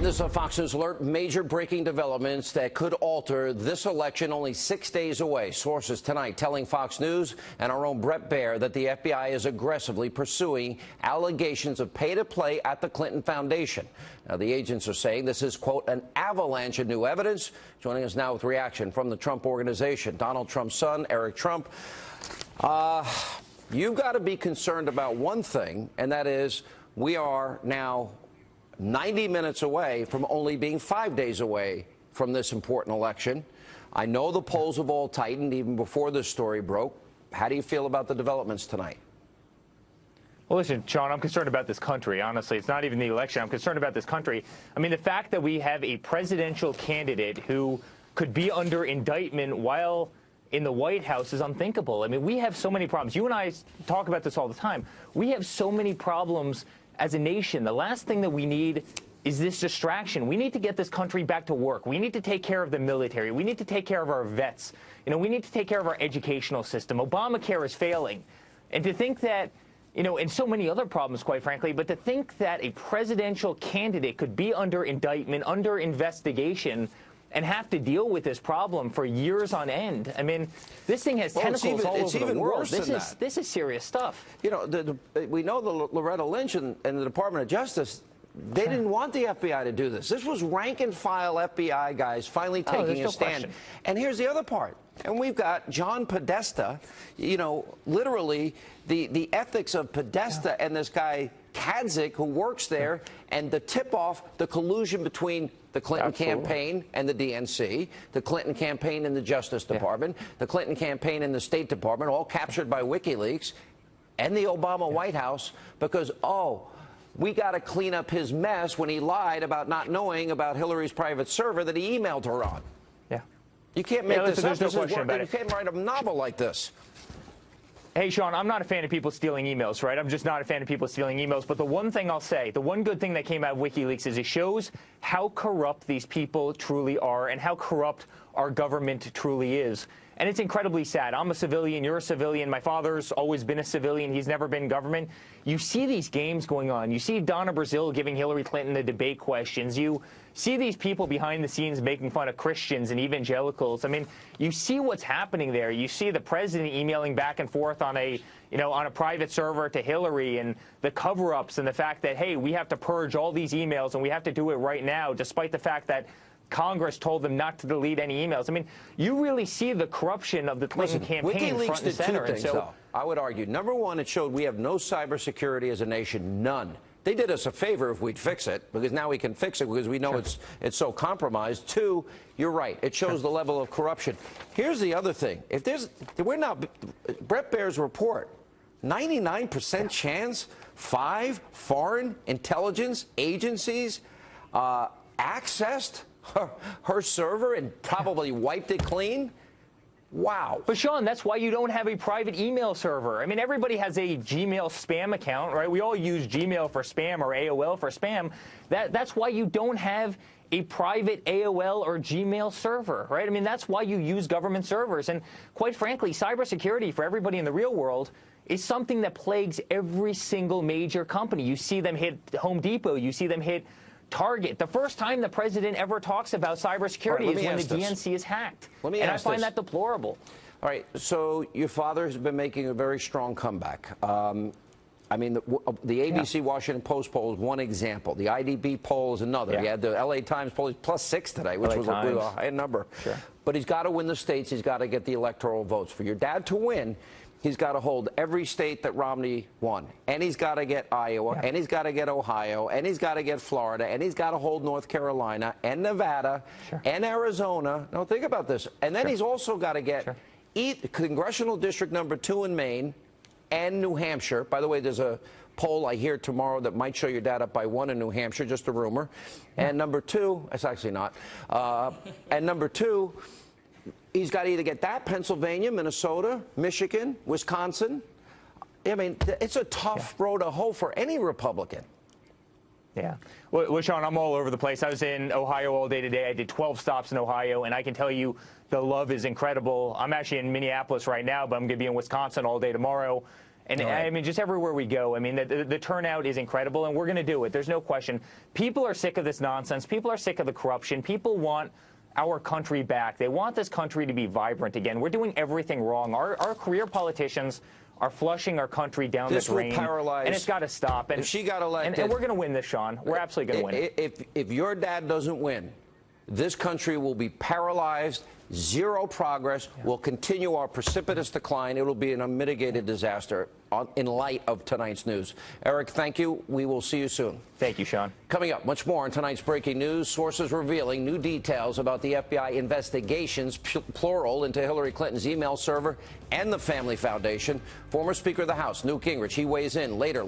And this is a Fox News alert. Major breaking developments that could alter this election only 6 days away. Sources tonight telling Fox News and our own Bret Baier that the FBI is aggressively pursuing allegations of pay-to-play at the Clinton Foundation. Now, the agents are saying this is, quote, an avalanche of new evidence. Joining us now with reaction from the Trump Organization, Donald Trump's son, Eric Trump. You've got to be concerned about one thing, and that is we are now 90 minutes away from only being 5 days away from this important election. I know the polls have all tightened even before this story broke. How do you feel about the developments tonight? Well, listen, Sean, I'm concerned about this country. Honestly, it's not even the election. I'm concerned about this country. I mean, the fact that we have a presidential candidate who could be under indictment while in the White House is unthinkable. I mean, we have so many problems. You and I talk about this all the time. We have so many problems as a nation. The last thing that we need is this distraction. We need to get this country back to work. We need to take care of the military. We need to take care of our vets. You know, we need to take care of our educational system. Obamacare is failing. And to think that, you know, and so many other problems, quite frankly, but to think that a presidential candidate could be under indictment, under investigation, and have to deal with this problem for years on end. I mean, this thing has tentacles all over the world. This is serious stuff. You know, we know the Loretta Lynch and the Department of Justice, they didn't want the FBI to do this. This was rank and file FBI guys finally taking a stand. And here's the other part. And we've got John Podesta, you know, literally the ethics of Podesta and this guy Kadzik, who works there, and the tip-off, the collusion between the Clinton campaign and the DNC, the Clinton campaign and the Justice Department, the Clinton campaign and the State Department, all captured by WikiLeaks, and the Obama White House, because, we got to clean up his mess when he lied about not knowing about Hillary's private server that he emailed her on. Yeah. You can't make this up. There's no question about it. You can't write a novel like this. Hey, Sean, I'm not a fan of people stealing emails, right? I'm just not a fan of people stealing emails. But the one thing I'll say, the one good thing that came out of WikiLeaks is it shows how corrupt these people truly are and how corrupt our government truly is. And it's incredibly sad. I'm a civilian. You're a civilian. My father's always been a civilian. He's never been in government. You see these games going on. You see Donna Brazile giving Hillary Clinton the debate questions. You see these people behind the scenes making fun of Christians and evangelicals. I mean, you see what's happening there. You see the president emailing back and forth on a, on a private server to Hillary, and the cover-ups and the fact that, hey, we have to purge all these emails and we have to do it right now, despite the fact that Congress told them not to delete any emails. I mean, you really see the corruption of the Clinton campaign front and center. WikiLeaks did two things, though. I would argue. Number one, it showed we have no cybersecurity as a nation, none. They did us a favor if we'd fix it, because now we can fix it because we know it's so compromised. Two, you're right. It shows the level of corruption. Here's the other thing. If there's, we're not, Bret Baier's report, 99% chance 5 foreign intelligence agencies accessed her server and probably wiped it clean. Wow. But, Sean, that's why you don't have a private email server. I mean, everybody has a Gmail spam account, right? We all use Gmail for spam or AOL for spam. That's why you don't have a private AOL or Gmail server, right? I mean, that's why you use government servers. And quite frankly, cybersecurity for everybody in the real world is something that plagues every single major company. You see them hit Home Depot. You see them hit Target. The first time the president ever talks about cybersecurity is when the DNC is hacked. And I find that deplorable. All right, so your father has been making a very strong comeback. I mean, the ABC Washington Post poll is one example. The IDB poll is another. He had the LA Times poll, he's +6 today, which was a high number. But he's got to win the states. He's got to get the electoral votes. For your dad to win, he's got to hold every state that Romney won. And he's got to get Iowa, and he's got to get Ohio, and he's got to get Florida, and he's got to hold North Carolina, and Nevada, and Arizona. Now, think about this. And then he's also got to get Congressional District number 2 in Maine and New Hampshire. By the way, there's a poll I hear tomorrow that might show your dad up by 1 in New Hampshire, just a rumor. And number 2, it's actually not. And number 2, he's got to either get that, Pennsylvania, Minnesota, Michigan, Wisconsin. I mean, it's a tough road to hoe for any Republican. Yeah. Well, Sean, I'm all over the place. I was in Ohio all day today. I did 12 stops in Ohio, and I can tell you the love is incredible. I'm actually in Minneapolis right now, but I'm going to be in Wisconsin all day tomorrow. And I mean, just everywhere we go, I mean, the turnout is incredible, and we're going to do it. There's no question. People are sick of this nonsense. People are sick of the corruption. People want our country back. They want this country to be vibrant again. We're doing everything wrong. Our career politicians are flushing our country down the drain. This will paralyze. And it's got to stop. And if she got elected, and we're going to win this, Sean. We're absolutely going to win. If your dad doesn't win, this country will be paralyzed, zero progress. We'll continue our precipitous decline. It will be an unmitigated disaster in light of tonight's news. Eric, thank you. We will see you soon. Thank you, Sean. Coming up, much more on tonight's breaking news. Sources revealing new details about the FBI investigations, plural, into Hillary Clinton's email server and the Family Foundation. Former Speaker of the House, Newt Gingrich, he weighs in later.